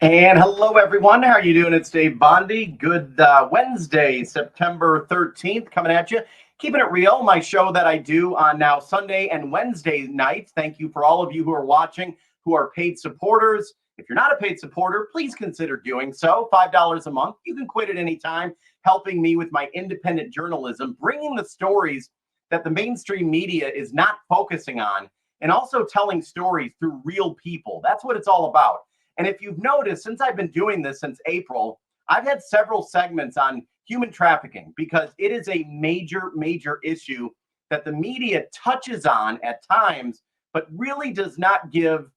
And hello, everyone. How are you doing? It's Dave Bondy. Good Wednesday, September 13th, coming at you. Keeping it real, my show that I do on now Sunday and Wednesday nights. Thank you for all of you who are watching, who are paid supporters. If you're not a paid supporter, please consider doing so. $5 a month. You can quit at any time, helping me with my independent journalism, bringing the stories that the mainstream media is not focusing on, and also telling stories through real people. That's what it's all about. And if you've noticed, since I've been doing this since April, I've had several segments on human trafficking because it is a major, major issue that the media touches on at times, but really does not give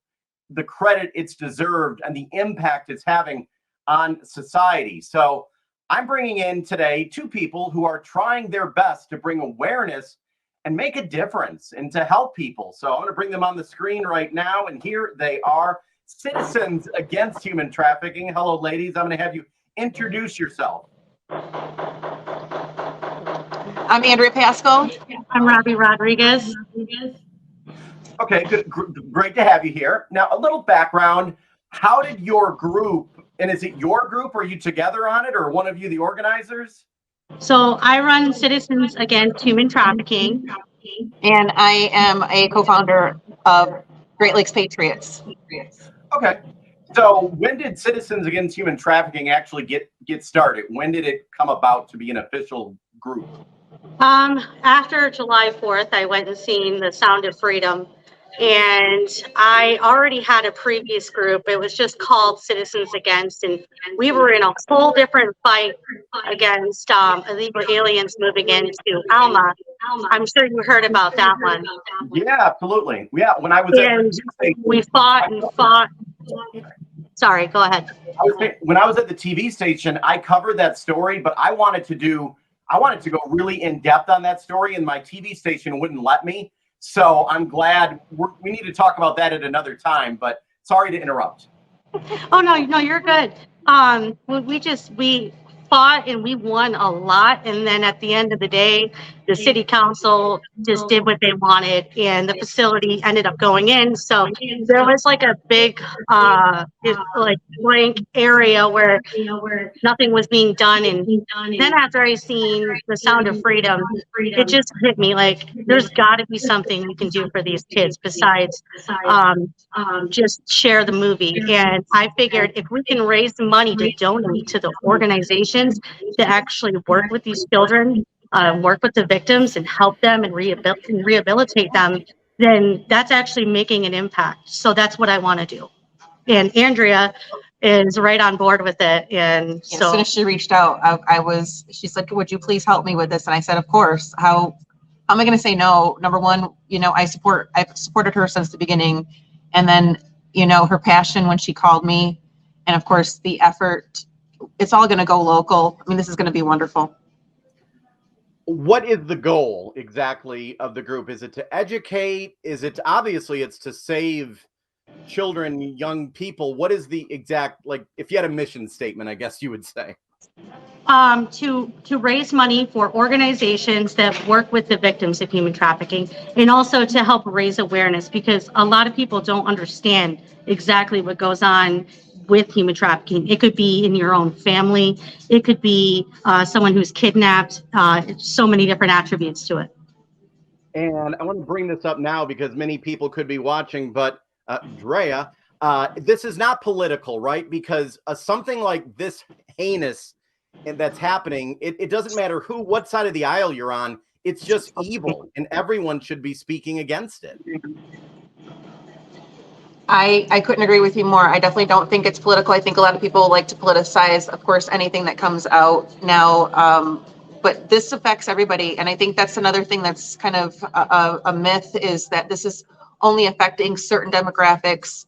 the credit it's deserved and the impact it's having on society. So I'm bringing in today two people who are trying their best to bring awareness and make a difference and to help people. So I'm going to bring them on the screen right now, and here they are. Citizens Against Human Trafficking. Hello, ladies. I'm going to have you introduce yourself. I'm Andrea Pascal. I'm Robbie Rodriguez. Okay, good. Great to have you here. Now, a little background. How did your group, and is it your group? Are you together on it, or one of you the organizers? So I run Citizens Against Human Trafficking. And I am a co-founder of Great Lakes Patriots. Okay. So when did Citizens Against Human Trafficking actually get started? When did it come about to be an official group? After July 4th, I went and seen The Sound of Freedom, and I already had a previous group. It was just called Citizens Against, and we were in a whole different fight against illegal aliens moving into Alma. I'm sure you heard about that one. Yeah, absolutely. Yeah, when I was we fought and fought. Sorry, go ahead. When I was at the TV station, I covered that story, but I wanted to go really in depth on that story, and my TV station wouldn't let me. So I'm glad we need to talk about that at another time. But sorry to interrupt. Oh no, you're good. We fought and we won a lot, and then at the end of the day, the city council just did what they wanted, and the facility ended up going in. So there was like a big blank area where nothing was being done. And then after I seen The Sound of Freedom, it just hit me like there's got to be something we can do for these kids besides just share the movie. And I figured if we can raise money to donate to the organizations to actually work with these children, work with the victims and help them and rehabilitate them, then that's actually making an impact. So that's what I want to do. And Andrea is right on board with it. And so as soon as she reached out, she said, would you please help me with this? And I said, of course. How am I going to say no? Number one, I've supported her since the beginning. And then, her passion when she called me, and of course the effort, it's all going to go local. I mean, this is going to be wonderful. What is the goal exactly of the group? Is it to educate? Obviously it's to save children, young people. What is the exact, if you had a mission statement, I guess you would say? To raise money for organizations that work with the victims of human trafficking, and also to help raise awareness, because a lot of people don't understand exactly what goes on with human trafficking. It could be in your own family. It could be someone who's kidnapped. So many different attributes to it. And I want to bring this up now because many people could be watching, but Drea, this is not political, right? Because something like this heinous and that's happening, it doesn't matter what side of the aisle you're on. It's just evil, and everyone should be speaking against it. I couldn't agree with you more. I definitely don't think it's political. I think a lot of people like to politicize, of course, anything that comes out now. But this affects everybody. And I think that's another thing that's kind of a myth, is that this is only affecting certain demographics.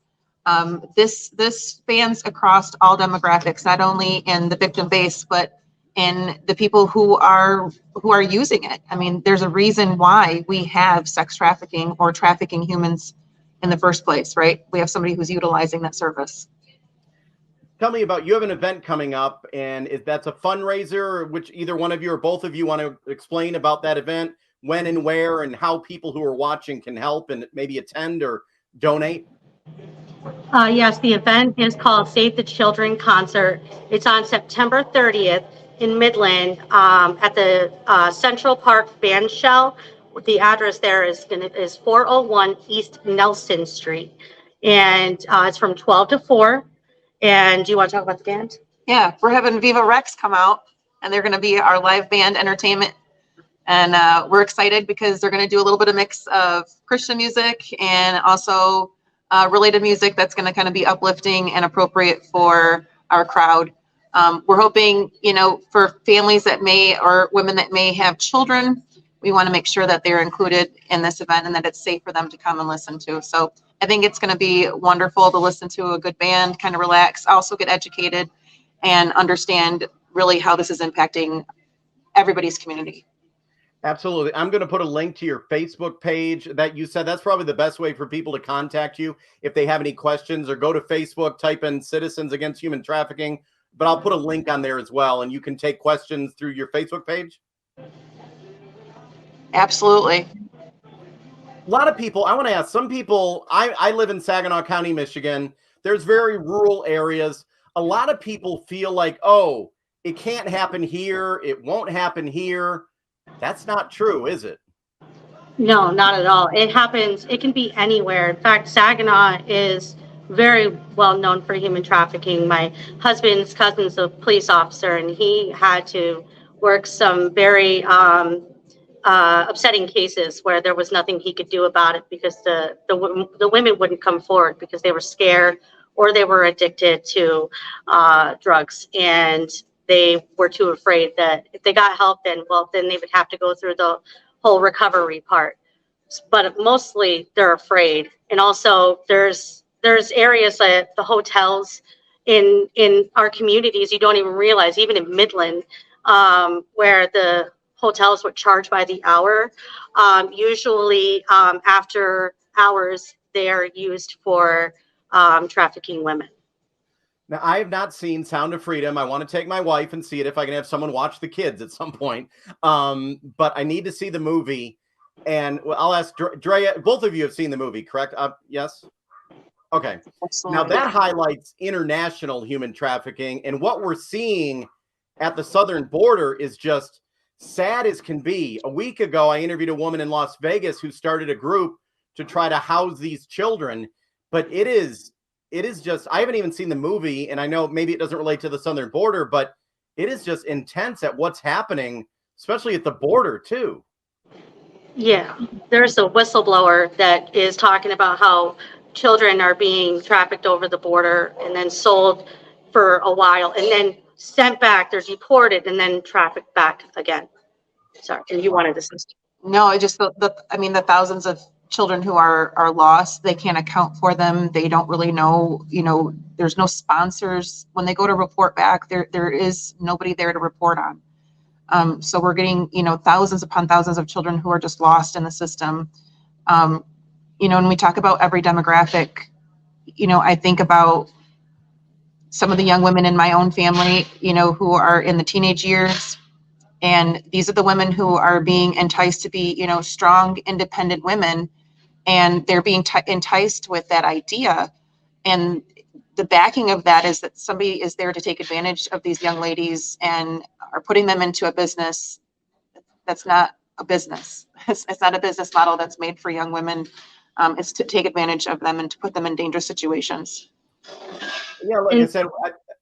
This spans across all demographics, not only in the victim base, but in the people who are using it. I mean, there's a reason why we have sex trafficking or trafficking humans in the first place, right? We have somebody who's utilizing that service. tell me about, you have an event coming up, and that's a fundraiser, which either one of you or both of you want to explain about that event, when and where, and how people who are watching can help and maybe attend or donate? Yes, the event is called Save the Children Concert. It's on September 30th in Midland at the Central Park Band Shell. The address there is 401 East Nelson Street, and it's from 12 to 4. And do you want to talk about the band? Yeah, we're having Viva Rex come out, and they're going to be our live band entertainment. And we're excited because they're going to do a little bit of mix of Christian music and also related music that's going to kind of be uplifting and appropriate for our crowd. We're hoping, for families that may, or women that may have children, we want to make sure that they're included in this event and that it's safe for them to come and listen to. So I think it's going to be wonderful to listen to a good band, kind of relax, also get educated and understand really how this is impacting everybody's community. Absolutely. I'm going to put a link to your Facebook page that you said. That's probably the best way for people to contact you if they have any questions, or go to Facebook, type in Citizens Against Human Trafficking. But I'll put a link on there as well, and you can take questions through your Facebook page. Absolutely. A lot of people, I want to ask, some people, I live in Saginaw County, Michigan. There's very rural areas. A lot of people feel like, oh, it can't happen here. It won't happen here. That's not true, is it? No, not at all. It happens. It can be anywhere. In fact, Saginaw is very well known for human trafficking. My husband's cousin's a police officer, and he had to work some very upsetting cases where there was nothing he could do about it because the women wouldn't come forward because they were scared or they were addicted to drugs, and they were too afraid that if they got help, then they would have to go through the whole recovery part. But mostly they're afraid. And also there's areas like the hotels in our communities you don't even realize, even in Midland, where the hotels would charge by the hour. Usually after hours, they are used for trafficking women. Now, I have not seen Sound of Freedom. I want to take my wife and see it if I can have someone watch the kids at some point. But I need to see the movie. And I'll ask Drea, both of you have seen the movie, correct? Yes? Okay. Absolutely. Now, that highlights international human trafficking. And what we're seeing at the southern border is just sad as can be. A week ago, I interviewed a woman in Las Vegas who started a group to try to house these children. But it is just, I haven't even seen the movie, and I know maybe it doesn't relate to the southern border, but it is just intense at what's happening, especially at the border too. Yeah, there's a whistleblower that is talking about how children are being trafficked over the border and then sold for a while and then sent back, they're deported and then trafficked back again. Sorry, and you wanted to say? No, I just the thousands of children who are lost, they can't account for them. They don't really know, there's no sponsors. When they go to report back, there is nobody there to report on. So we're getting, thousands upon thousands of children who are just lost in the system. When we talk about every demographic, I think about some of the young women in my own family, who are in the teenage years. And these are the women who are being enticed to be, strong, independent women. And they're being enticed with that idea. And the backing of that is that somebody is there to take advantage of these young ladies and are putting them into a business that's not a business. It's not a business model that's made for young women. It's to take advantage of them and to put them in dangerous situations. Yeah, like I said,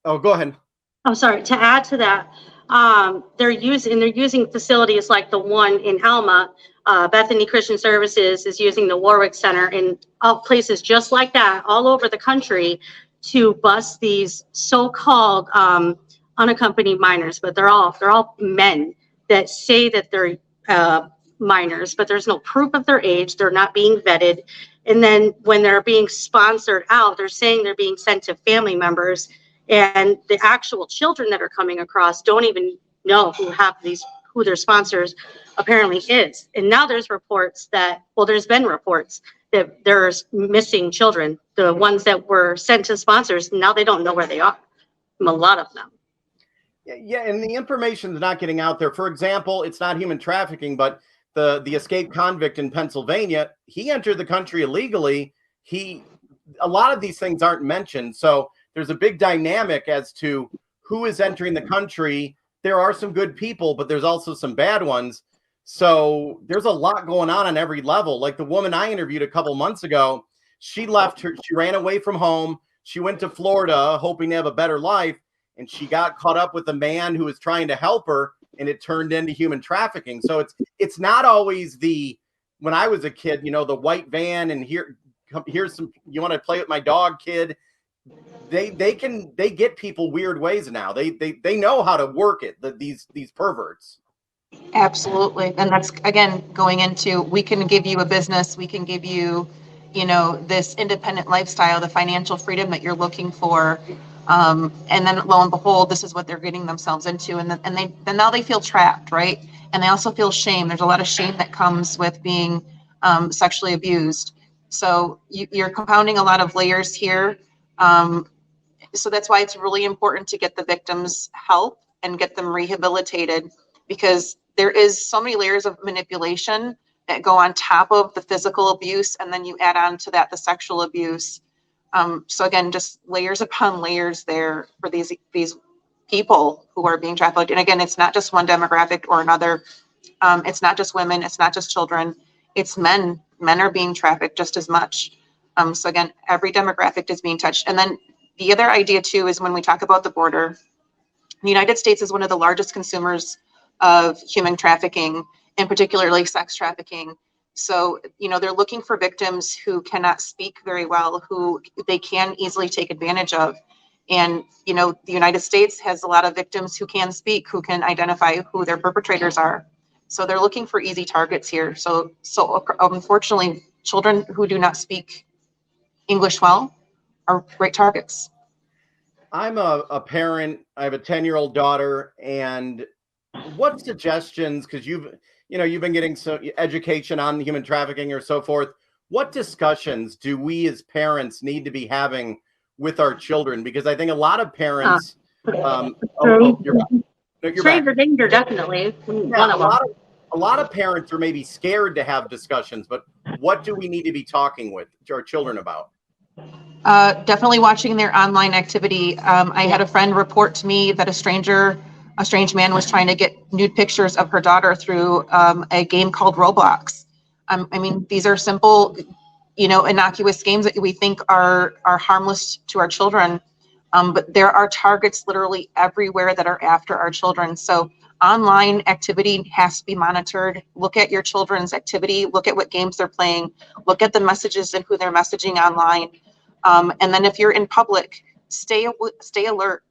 go ahead. I'm sorry, to add to that, they're using facilities like the one in Alma. Bethany Christian Services is using the Warwick Center and places just like that all over the country to bust these so-called unaccompanied minors, but they're all men that say that they're minors, but there's no proof of their age. They're not being vetted. And then when they're being sponsored out, they're saying they're being sent to family members, and the actual children that are coming across don't even know who their sponsors apparently is. And now there's been reports that there's missing children, the ones that were sent to sponsors. Now they don't know where they are. A lot of them. Yeah, and the information's not getting out there. For example, it's not human trafficking, but the escaped convict in Pennsylvania, he entered the country illegally. A lot of these things aren't mentioned. So there's a big dynamic as to who is entering the country. There are some good people, but there's also some bad ones. So there's a lot going on every level. Like the woman I interviewed a couple months ago, she ran away from home. She went to Florida hoping to have a better life, and she got caught up with a man who was trying to help her, and it turned into human trafficking. So it's not always when I was a kid, the white van and here's some, you want to play with my dog, kid. They get people weird ways now. They know how to work it, these perverts. Absolutely. And that's, again, going into, we can give you a business, we can give you, this independent lifestyle, the financial freedom that you're looking for. And then lo and behold, this is what they're getting themselves into. And then now they feel trapped, right? And they also feel shame. There's a lot of shame that comes with being sexually abused. So you're compounding a lot of layers here. So that's why it's really important to get the victims help and get them rehabilitated, because there is so many layers of manipulation that go on top of the physical abuse, and then you add on to that the sexual abuse. So again, just layers upon layers there for these people who are being trafficked. And again, it's not just one demographic or another. It's not just women. It's not just children. It's men. Men are being trafficked just as much. So again, every demographic is being touched. And then the other idea too is when we talk about the border, the United States is one of the largest consumers of human trafficking, and particularly sex trafficking. So, they're looking for victims who cannot speak very well, who they can easily take advantage of. And, the United States has a lot of victims who can speak, who can identify who their perpetrators are. So they're looking for easy targets here. So unfortunately, children who do not speak English well are great targets. I'm a parent. I have a 10-year-old daughter, and what suggestions, because you've been getting education on human trafficking or so forth, what discussions do we as parents need to be having with our children? Because I think a lot of parents you're stranger danger, definitely. Yeah, a lot of parents are maybe scared to have discussions, but what do we need to be talking with our children about? Definitely watching their online activity. I had a friend report to me that a strange man was trying to get nude pictures of her daughter through a game called Roblox. These are simple, innocuous games that we think are harmless to our children. But there are targets literally everywhere that are after our children. So online activity has to be monitored. Look at your children's activity. Look at what games they're playing. Look at the messages and who they're messaging online. And then if you're in public, stay alert.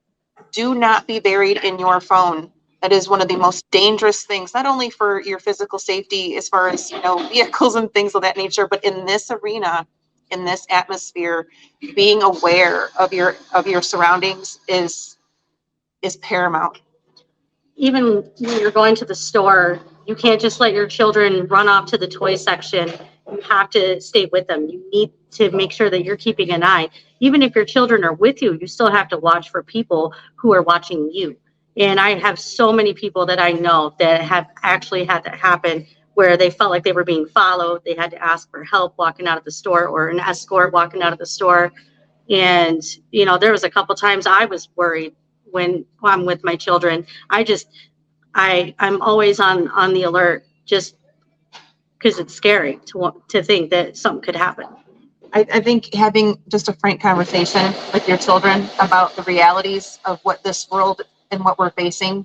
Do not be buried in your phone. That is one of the most dangerous things, not only for your physical safety as far as, vehicles and things of that nature, but in this arena, in this atmosphere, being aware of your surroundings is paramount. Even when you're going to the store, you can't just let your children run off to the toy section. You have to stay with them. You need to make sure that you're keeping an eye. Even if your children are with you, you still have to watch for people who are watching you. And I have so many people that I know that have actually had that happen, where they felt like they were being followed. They had to ask for help walking out of the store, or an escort walking out of the store. And, there was a couple times I was worried when I'm with my children. I'm always on the alert, just because it's scary to think that something could happen. I think having just a frank conversation with your children about the realities of what this world and what we're facing.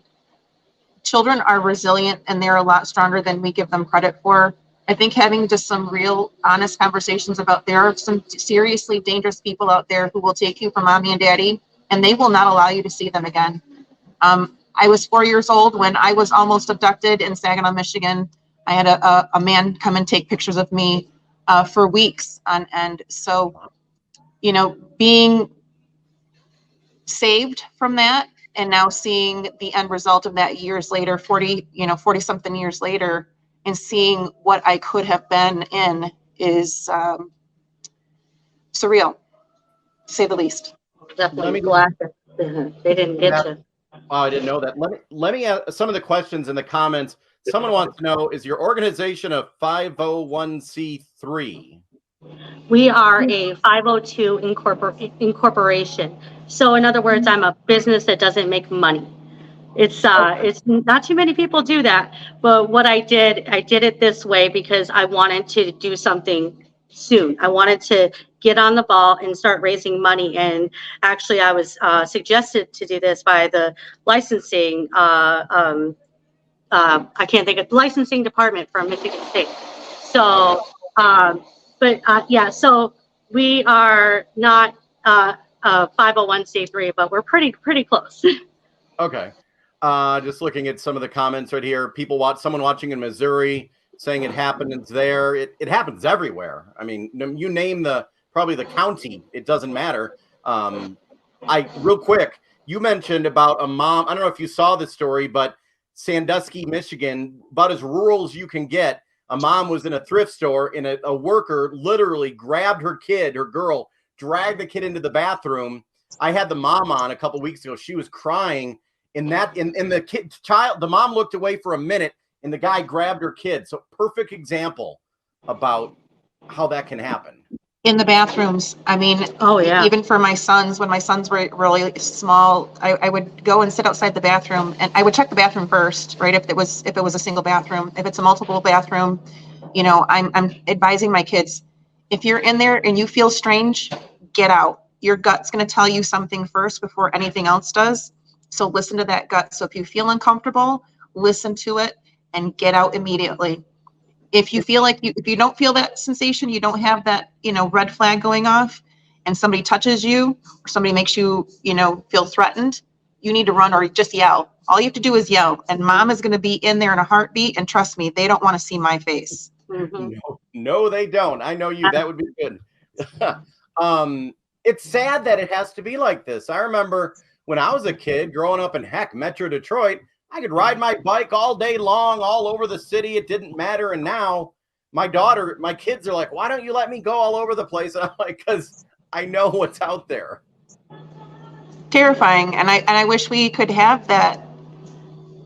Children are resilient, and they're a lot stronger than we give them credit for. I think having just some real honest conversations about, there are some seriously dangerous people out there who will take you from mommy and daddy, and they will not allow you to see them again. I was 4 years old when I was almost abducted in Saginaw, Michigan. I had a man come and take pictures of me for weeks on end. So, being saved from that, and now seeing the end result of that years later, 40 something years later, and seeing what I could have been in is surreal, to say the least. Definitely. They didn't get you. Oh, I didn't know that. Let me ask some of the questions in the comments. Someone wants to know, is your organization a 501c3? We are a 502 incorporation. So in other words, I'm a business that doesn't make money. It's not too many people do that, but what I did it this way because I wanted to do something soon. I wanted to get on the ball and start raising money. And actually, I was suggested to do this by the licensing. I can't think of the licensing department from Michigan State. So, yeah. So we are not a 501c3, but we're pretty close. Okay. Just looking at some of the comments right here. Someone watching in Missouri saying it happens there. It happens everywhere. I mean, you name probably the county, it doesn't matter. Real quick, you mentioned about a mom. I don't know if you saw this story, but Sandusky, Michigan, about as rural as you can get. A mom was in a thrift store and a worker literally grabbed her girl, dragged the kid into the bathroom. I had the mom on a couple weeks ago. She was crying. The mom looked away for a minute and the guy grabbed her kid. So perfect example about how that can happen. In the bathrooms. I mean, Oh, yeah. even for my sons, when my sons were really small, I would go and sit outside the bathroom and I would check the bathroom first, right? If it was a single bathroom, if it's a multiple bathroom, I'm advising my kids, if you're in there and you feel strange, get out. Your gut's going to tell you something first before anything else does. So listen to that gut. So if you feel uncomfortable, listen to it and get out immediately. If you feel like if you don't feel that sensation, you don't have that, red flag going off and somebody touches you or somebody makes you, feel threatened, you need to run or just yell. All you have to do is yell and mom is going to be in there in a heartbeat. And trust me, they don't want to see my face. Mm-hmm. No, they don't. I know you. That would be good. It's sad that it has to be like this. I remember when I was a kid growing up in Metro Detroit, I could ride my bike all day long, all over the city. It didn't matter. And now my kids are like, why don't you let me go all over the place? And I'm like, because I know what's out there. Terrifying. And I wish we could have that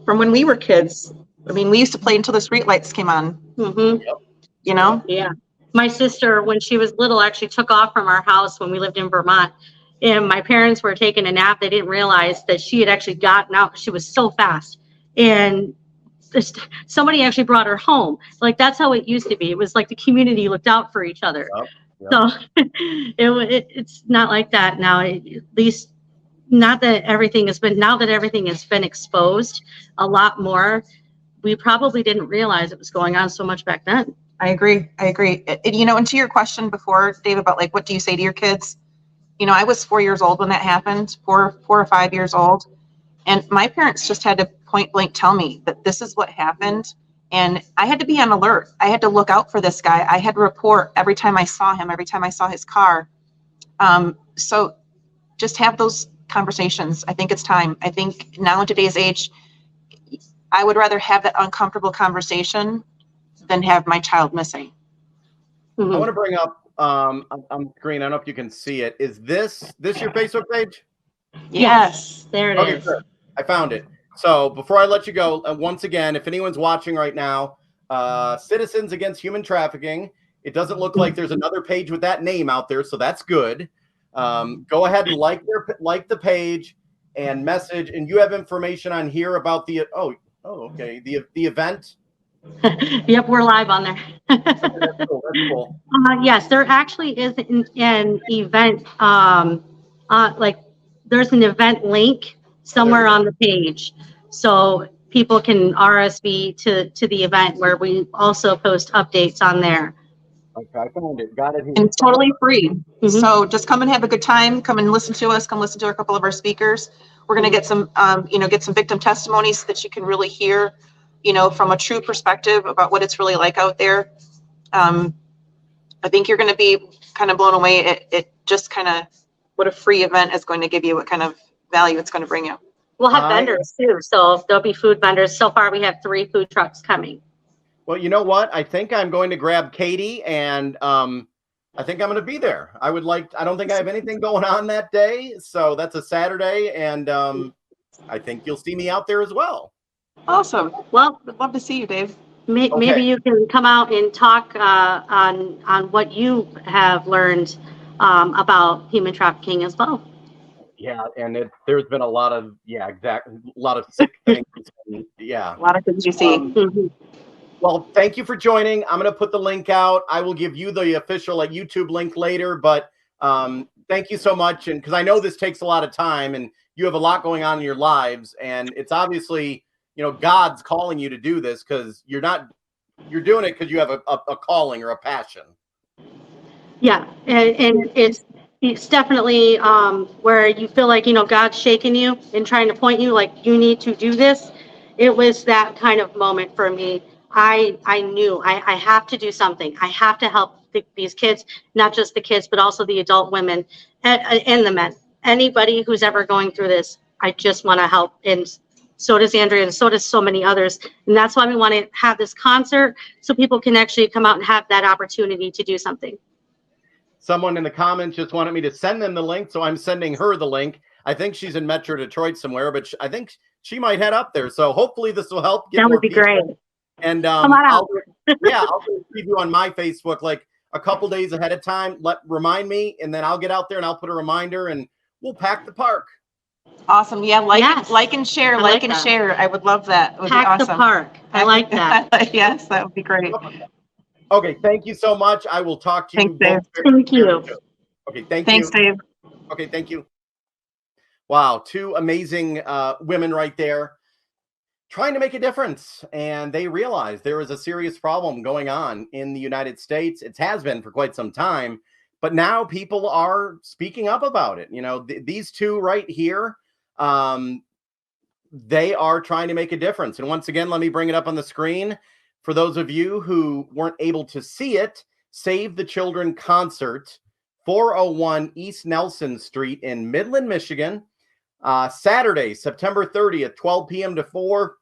from when we were kids. I mean, we used to play until the streetlights came on. Mm-hmm. Yep. Yeah. My sister, when she was little, actually took off from our house when we lived in Vermont. And my parents were taking a nap. They didn't realize that she had actually gotten out. She was so fast. And somebody actually brought her home. Like, that's how it used to be. It was like the community looked out for each other. Yep. So it's not like that now. At least not that everything has been, now that everything has been exposed a lot more, we probably didn't realize it was going on so much back then. I agree. And to your question before, Dave, about like, what do you say to your kids? I was 4 years old when that happened, 4 or 5 years old. And my parents just had to point blank tell me that this is what happened. And I had to be on alert. I had to look out for this guy. I had to report every time I saw him, every time I saw his car. So just have those conversations. I think it's time. I think now in today's age, I would rather have that uncomfortable conversation than have my child missing. Mm-hmm. I want to bring up on screen. I don't know if you can see it. Is this your Facebook page? Yes, there it is. Good. I found it. So before I let you go, once again, if anyone's watching right now, Citizens Against Human Trafficking, it doesn't look like there's another page with that name out there, so that's good. Go ahead and like the page and message, and you have information on here about the okay, the event. Yep, we're live on there. That's cool. That's cool. Yes, there actually is an event. There's an event link somewhere on the page, so people can RSV to the event where we also post updates on there. Okay, I found it. Got it here. And it's totally free. Mm-hmm. So just come and have a good time. Come and listen to us. Come listen to a couple of our speakers. We're going to get some, get some victim testimonies so that you can really hear, from a true perspective about what it's really like out there. I think you're going to be kind of blown away at just kind of what a free event is going to give you, what kind of value it's going to bring you. We'll have vendors too, so there'll be food vendors. So far, we have 3 food trucks coming. Well, you know what? I think I'm going to grab Katie and I think I'm going to be there. I don't think I have anything going on that day. So that's a Saturday. And I think you'll see me out there as well. Awesome. Well, Would love to see you, Dave. maybe Okay. you can come out and talk on what you have learned about human trafficking as well. Yeah, and there's been a lot of a lot of sick things. And, A lot of things you see. Mhm. Well, thank you for joining. I'm going to put the link out. I will give you the official YouTube link later, but thank you so much. And because I know this takes a lot of time and you have a lot going on in your lives, and it's obviously, God's calling you to do this because you're doing it because you have a calling or a passion. Yeah, and it's definitely where you feel like God's shaking you and trying to point you like you need to do this. It was that kind of moment for me. I knew I have to do something. I have to help these kids, not just the kids, but also the adult women and the men. Anybody who's ever going through this, I just want to help. And so does Andrea, and so does so many others. And that's why we want to have this concert so people can actually come out and have that opportunity to do something. Someone in the comments just wanted me to send them the link, so I'm sending her the link. I think she's in Metro Detroit somewhere, but I think she might head up there. So hopefully this will help get That more would be people. great. And Come on out. I'll preview on my Facebook like a couple days ahead of time. Remind me, and then I'll get out there and I'll put a reminder, and we'll pack the park. Awesome. Yeah, like Yes. and share, I like like and that. share. I would love that. It would Pack be the awesome. park. I like that. Yes, that would be great. Okay, thank you so much. I will talk to you Thanks, Dave. both. Thank you. Okay, thank Thanks, you. Dave. Okay, thank you. Wow, two amazing women right there trying to make a difference. And they realize there is a serious problem going on in the United States. It has been for quite some time, but now people are speaking up about it. These two right here, they are trying to make a difference. And once again, let me bring it up on the screen. For those of you who weren't able to see it, Save the Children concert, 401 East Nelson Street in Midland, Michigan. Saturday, September 30th, 12 p.m. to 4.